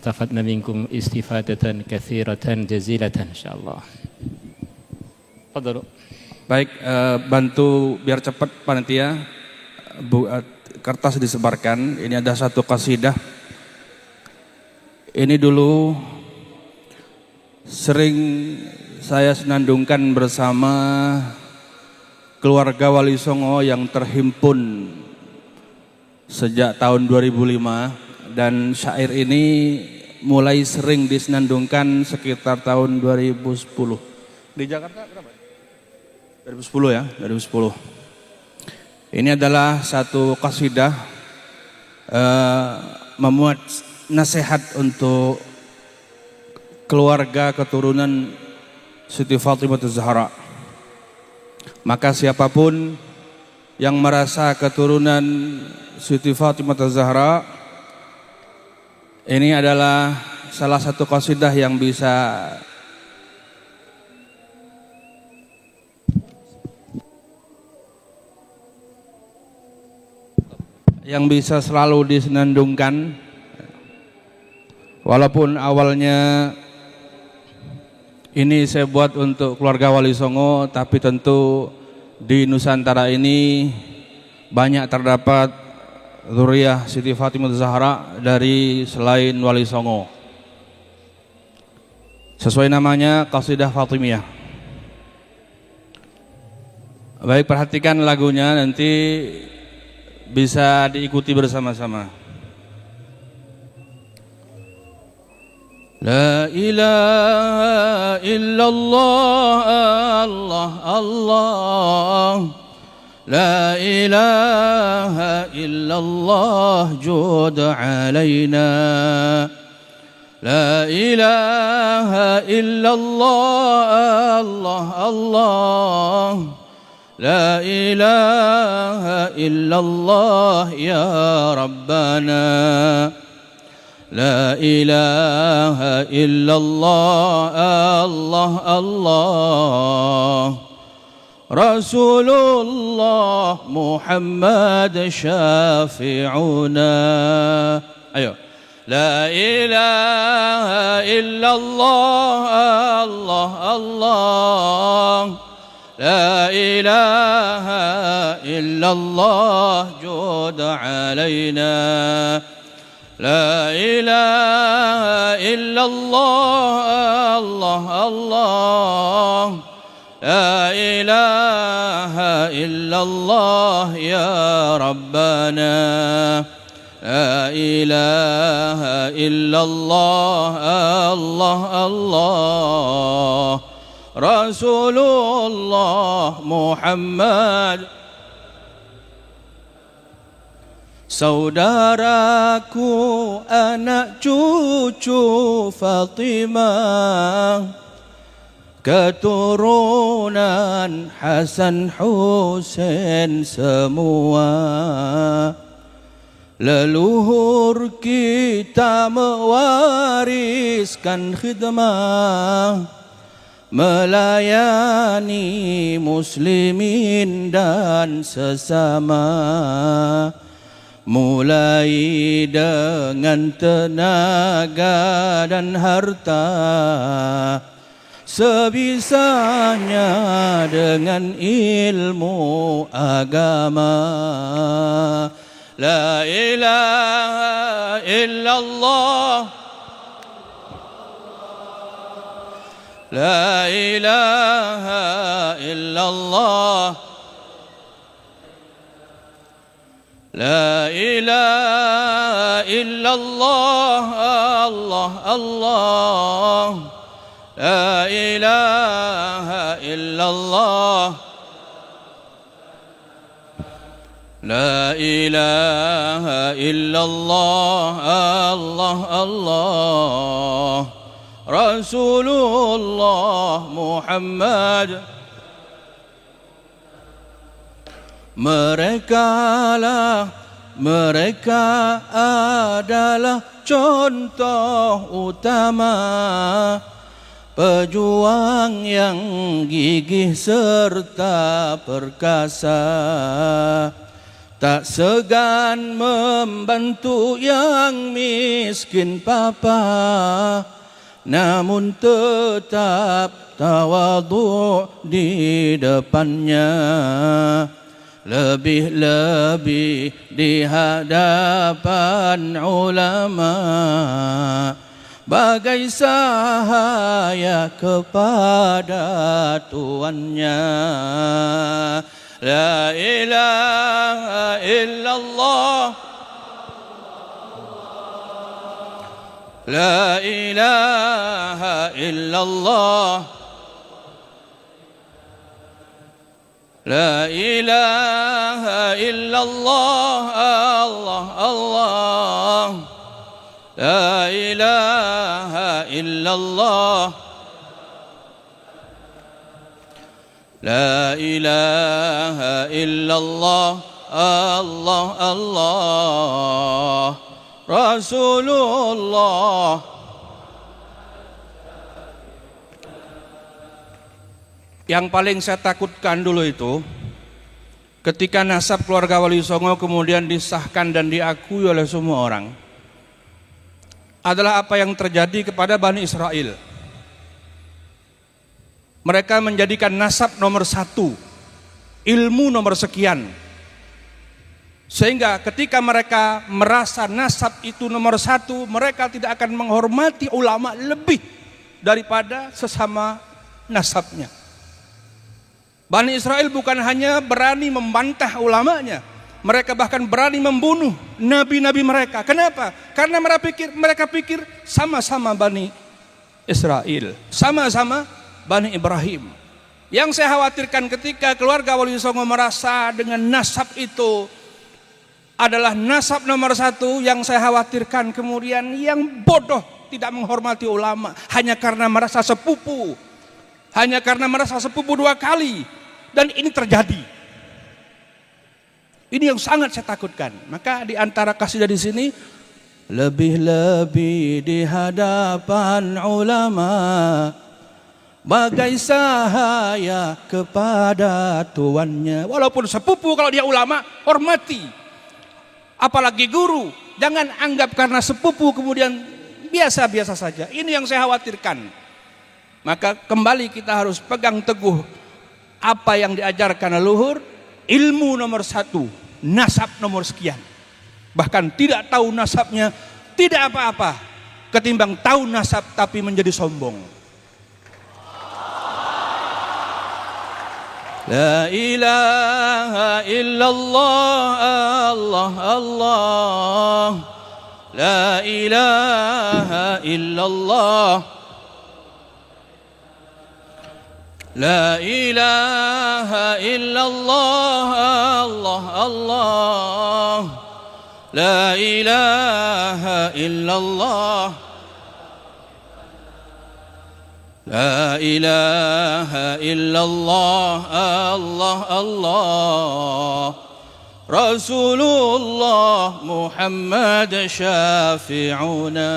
استفدنا منكم استفادة كثيرة جزيلة إن شاء الله. Fadhlu. Baik, bantu biar cepat panitia. Kertas disebarkan. Ini ada satu qasidah. Ini dulu sering saya senandungkan bersama keluarga Wali Songo yang terhimpun sejak tahun 2005. Dan syair ini mulai sering disenandungkan sekitar tahun 2010. Di Jakarta berapa? 2010 ya, 2010. Ini adalah satu qasidah memuat nasihat untuk keluarga keturunan Siti Fatimah Az-Zahra. Maka siapapun yang merasa keturunan Siti Fatimah Az-Zahra, ini adalah salah satu qasidah yang bisa selalu disenandungkan. Walaupun awalnya ini saya buat untuk keluarga Wali Songo, tapi tentu di Nusantara ini banyak terdapat zuriyah Siti Fatimah Az-Zahra dari selain Wali Songo. Sesuai namanya, qasidah Fatimiyah. Baik, perhatikan lagunya, nanti bisa diikuti bersama-sama. La ilaha illallah, Allah Allah. La ilaha illallah, jud alaina. La ilaha illallah, Allah Allah. La ilaha illallah, ya Rabbana. La ilaha illallah, Allah Allah. Rasulullah Muhammad syafi'una. Ayo. La ilaha illallah, Allah Allah. La ilaha illallah, jud alaina. La ilaha illallah, Allah Allah. La ilaha illallah, ya Rabbana. La ilaha illallah, Allah Allah. Rasulullah Muhammad. Saudaraku, anak cucu Fatimah, keturunan Hasan Husain semua. Leluhur kita mewariskan khidmah, melayani muslimin dan sesama. Mulai dengan tenaga dan harta, sebisanya dengan ilmu agama. La ilaha illallah, la ilaha illallah. La ilaha illallah, Allah Allah. La ilaha illallah. La ilaha illallah, Allah Allah. Rasulullah Muhammad. Mereka adalah contoh utama, pejuang yang gigih serta perkasa. tak segan membantu yang miskin papa, namun tetap tawadhu di depannya, lebih-lebih di hadapan ulama, bagai cahaya kepada tuannya. La ilaha illallah, la ilaha illallah, la ilaha illallah, Allah Allah, la ilaha illallah, la ilaha illallah, Allah Allah, Rasulullah. Yang paling saya takutkan dulu itu ketika nasab keluarga Wali Songo kemudian disahkan dan diakui oleh semua orang, adalah apa yang terjadi kepada Bani Israel. Mereka menjadikan nasab nomor satu, ilmu nomor sekian, sehingga ketika mereka merasa nasab itu nomor satu, mereka tidak akan menghormati ulama lebih daripada sesama nasabnya. Bani Israel bukan hanya berani membantah ulamanya, mereka bahkan berani membunuh nabi-nabi mereka. Kenapa? Karena mereka pikir sama-sama Bani Israel, sama-sama Bani Ibrahim. Yang saya khawatirkan ketika keluarga Wali Songo merasa dengan nasab itu adalah nasab nomor satu, yang saya khawatirkan kemudian yang bodoh tidak menghormati ulama hanya karena merasa sepupu, hanya karena merasa sepupu dua kali. Dan ini terjadi. Ini yang sangat saya takutkan. Maka di antara kasidah di sini, lebih-lebih di hadapan ulama, bagai cahaya kepada tuannya. Walaupun sepupu, kalau dia ulama, hormati. Apalagi guru, jangan anggap karena sepupu kemudian biasa-biasa saja. Ini yang saya khawatirkan. Maka kembali kita harus pegang teguh apa yang diajarkan leluhur, ilmu nomor satu, nasab nomor sekian. Bahkan tidak tahu nasabnya tidak apa-apa, ketimbang tahu nasab tapi menjadi sombong. La ilaha illallah, Allah Allah, la ilaha illallah, la ilaha illallah, Allah Allah, la ilaha illallah, la ilaha illallah, Allah Allah, Rasulullah Muhammad syafi'una.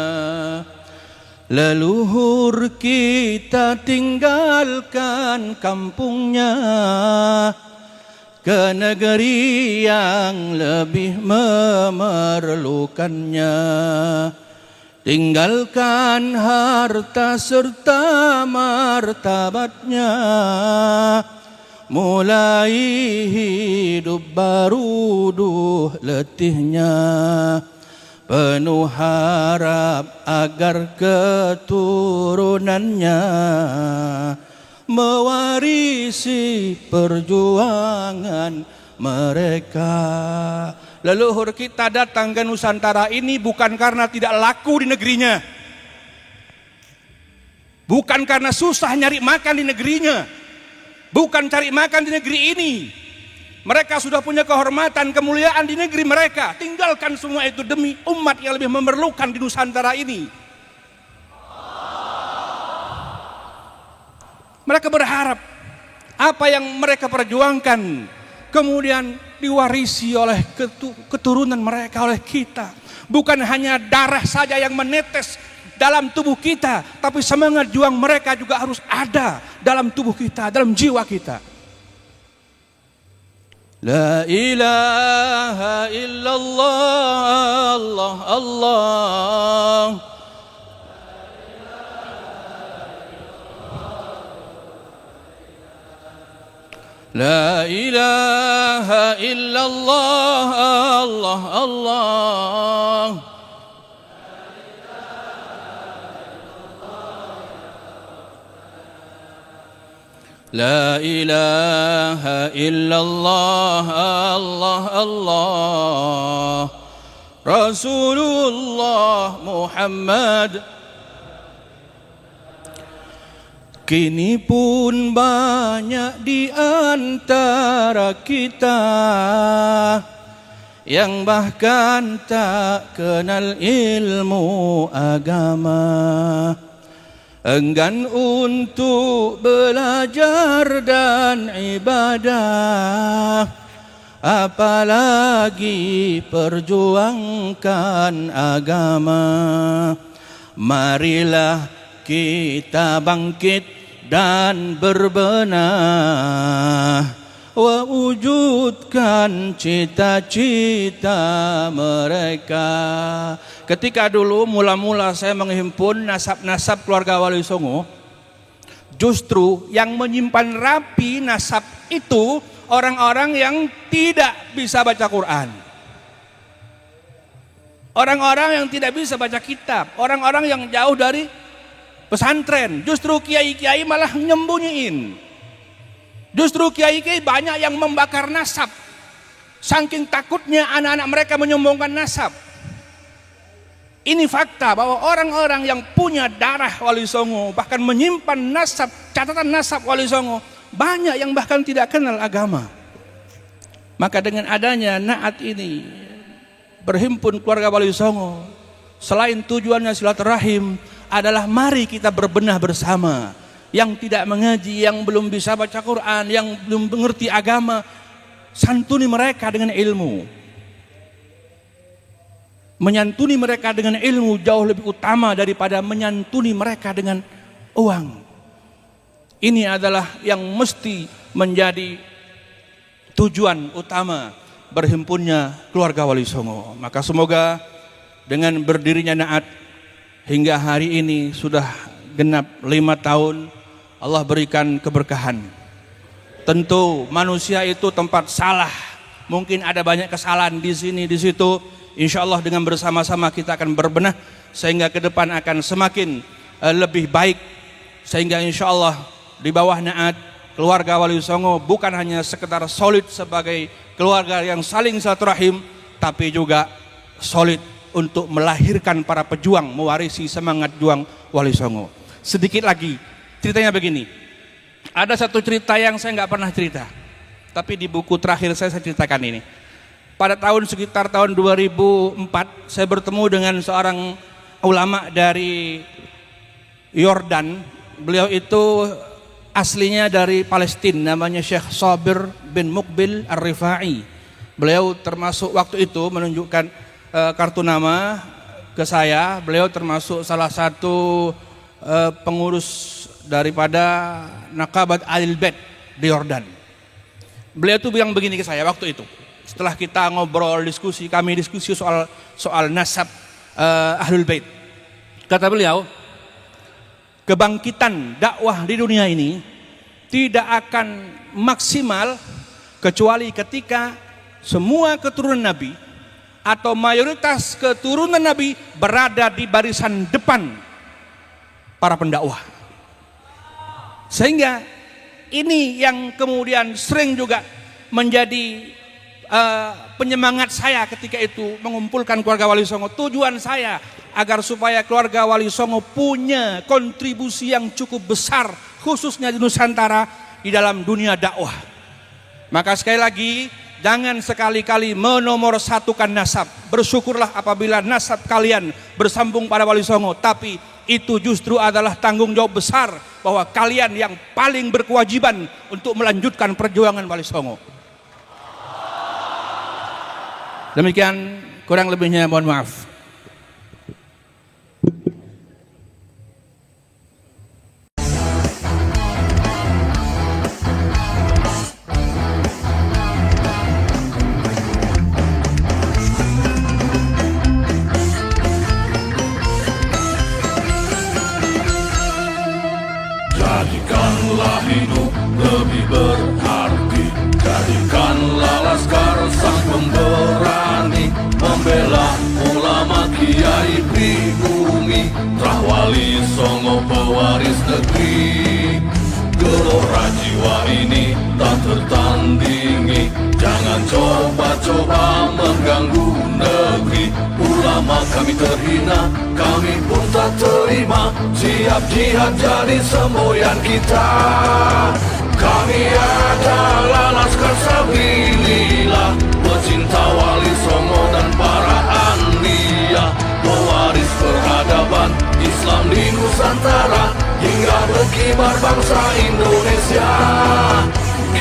Leluhur kita tinggalkan kampungnya ke negeri yang lebih memerlukannya. Tinggalkan harta serta martabatnya, mulai hidup baru letihnya. Penuh harap agar keturunannya mewarisi perjuangan mereka. Leluhur kita datang ke Nusantara ini bukan karena tidak laku di negerinya, bukan karena susah nyari makan di negerinya, bukan cari makan di negeri ini. Mereka sudah punya kehormatan, kemuliaan di negeri mereka. Tinggalkan semua itu demi umat yang lebih memerlukan di Nusantara ini. Mereka berharap apa yang mereka perjuangkan kemudian diwarisi oleh keturunan mereka, oleh kita. Bukan hanya darah saja yang menetes dalam tubuh kita, tapi semangat juang mereka juga harus ada dalam tubuh kita, dalam jiwa kita. La ilaha illallah, Allah, Allah. La ilaha illallah, Allah, Allah. La ilaha illallah, Allah, Allah. Rasulullah Muhammad. Kini pun banyak di antara kita yang bahkan tak kenal ilmu agama, enggan untuk belajar dan ibadah, apalagi perjuangkan agama. Marilah kita bangkit dan berbenah, wujudkan cita-cita mereka. Ketika dulu mula-mula saya menghimpun nasab-nasab keluarga Wali Songo, justru yang menyimpan rapi nasab itu orang-orang yang tidak bisa baca Quran, orang-orang yang tidak bisa baca kitab, orang-orang yang jauh dari pesantren. Justru kiai-kiai malah nyembunyiin. Justru kiai-kiai banyak yang membakar nasab, saking takutnya anak-anak mereka menyombongkan nasab. Ini fakta bahwa orang-orang yang punya darah Wali Songo, bahkan menyimpan nasab, catatan nasab Wali Songo, banyak yang bahkan tidak kenal agama. Maka dengan adanya naat ini, berhimpun keluarga Wali Songo, selain tujuannya silaturahim, adalah mari kita berbenah bersama. Yang tidak mengaji, yang belum bisa baca Quran, yang belum mengerti agama, santuni mereka dengan ilmu. Menyantuni mereka dengan ilmu jauh lebih utama daripada menyantuni mereka dengan uang. Ini adalah yang mesti menjadi tujuan utama berhimpunnya keluarga Wali Songo. Maka semoga dengan berdirinya naat hingga hari ini sudah genap 5 tahun, Allah berikan keberkahan. Tentu manusia itu tempat salah, mungkin ada banyak kesalahan di sini di situ. Insya Allah dengan bersama-sama kita akan berbenah sehingga ke depan akan semakin lebih baik. Sehingga insya Allah di bawah naat keluarga Wali Songo bukan hanya sekedar solid sebagai keluarga yang saling silaturahim, tapi juga solid untuk melahirkan para pejuang, mewarisi semangat juang Wali Songo. Sedikit lagi, ceritanya begini. Ada satu cerita yang saya nggak pernah cerita, tapi di buku terakhir saya ceritakan ini. Pada sekitar tahun 2004, saya bertemu dengan seorang ulama dari Yordan. Beliau itu aslinya dari Palestina, namanya Syekh Sabir bin Muqbil Ar-Rifai. Beliau termasuk waktu itu menunjukkan kartu nama ke saya. Beliau termasuk salah satu pengurus daripada Naqabat Ahlul Bait di Yordan. Beliau itu bilang begini ke saya waktu itu. Setelah kita ngobrol, kami diskusi soal nasab Ahlul Bait. Kata beliau, kebangkitan dakwah di dunia ini tidak akan maksimal kecuali ketika semua keturunan Nabi atau mayoritas keturunan Nabi berada di barisan depan para pendakwah. Sehingga ini yang kemudian sering juga menjadi penyemangat saya ketika itu mengumpulkan keluarga Wali Songo. Tujuan saya agar supaya keluarga Wali Songo punya kontribusi yang cukup besar, khususnya di Nusantara di dalam dunia dakwah. Maka sekali lagi, jangan sekali-kali menomorsatukan nasab. Bersyukurlah apabila nasab kalian bersambung pada Wali Songo, tapi itu justru adalah tanggung jawab besar bahwa kalian yang paling berkewajiban untuk melanjutkan perjuangan Wali Songo. Demikian, kurang lebihnya mohon maaf. Jadikanlah hidup lebih berarti, jadikanlah laskar sang pemberani, membela ulama kiai pribumi, Trahwali Songo pewaris negeri. Gelora jiwa ini tak tertandingi, jangan coba-coba mengganggu negeri. Ulama kami terhina, kami pun tak terima, siap jihad jadi semboyan kita. Kami adalah laskar sabilillah, pecinta Wali Songo dan para anbiya, pewaris peradaban Islam di Nusantara, hingga berkibar bangsa Indonesia.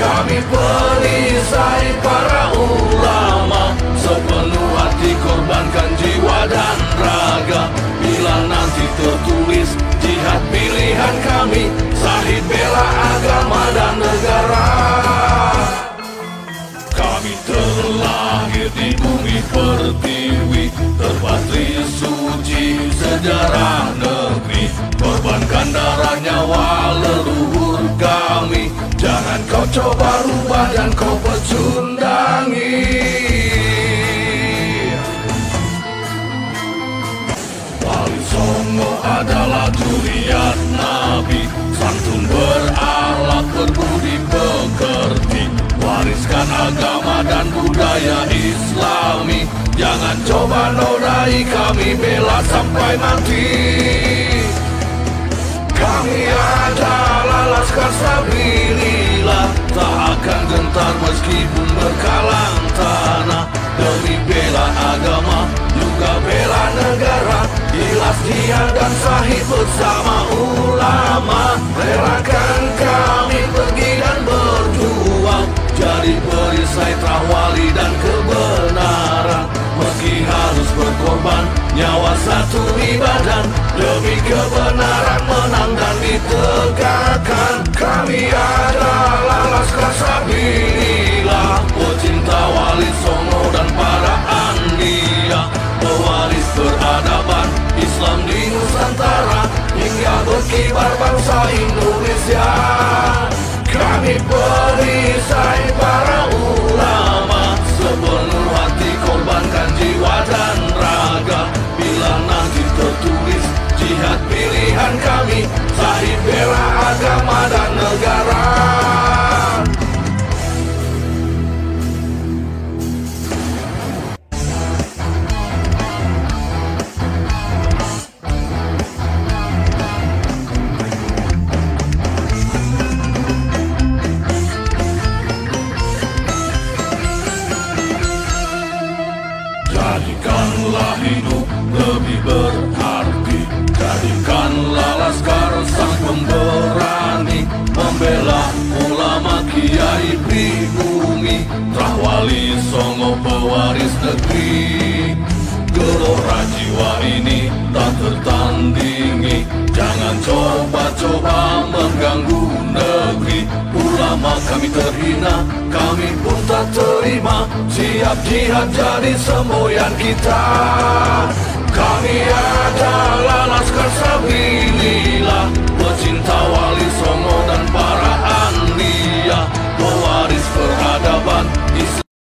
Kami perisai para ulama, sepenuh hati korbankan jiwa dan raga. Bila nanti tertulis jihad pilihan kami, Syahid bela agama dan negara. Kami terlahir di bumi pertiwi, terpatri suci sejarah negeri, korbankan darah nyawa leluhur kami. Jangan kau coba rubah dan kau pecundangi. Wali Songo adalah zuriat Nabi, santun berakhlak berbudi pekerti, wariskan agama dan budaya Islami. Jangan coba nodai kami, bela sampai mati. Kami adalah laskar sabilillah, tak akan gentar meskipun berkalang tanah, demi bela agama juga bela negara. Ikhlas jihad dan Syahid bersama ulama, relakan kami pergi dan berjuang, jadi perisai Trahwali dan kebenaran. Meski harus berkorban nyawa satu ibadah, demi kebenaran menang dan ditegakkan. Kami adalah laskar sabilillah, pecinta Wali Songo dan para anbiya, pewaris peradaban Islam di Nusantara, hingga berkibar bangsa Indonesia. Kami perisai para ulama, sepenuh hati korbankan jiwa dan raga. Bila nanti tertulis jihad pilihan kami, Syahid bela agama dan negara. Jadikanlah hidup lebih berarti, jadikanlah laskar sang pemberani, membela ulama kiai pribumi, Trahwali Songo pewaris negeri. Gelora jiwa ini tak tertandingi, jangan coba-coba mengganggu negeri. Ulama kami terhina, kami pun tak terima, siap jihad jadi semboyan kita. Kami adalah laskar sabilillah, pecinta Wali Songo dan para anbiya, pewaris peradaban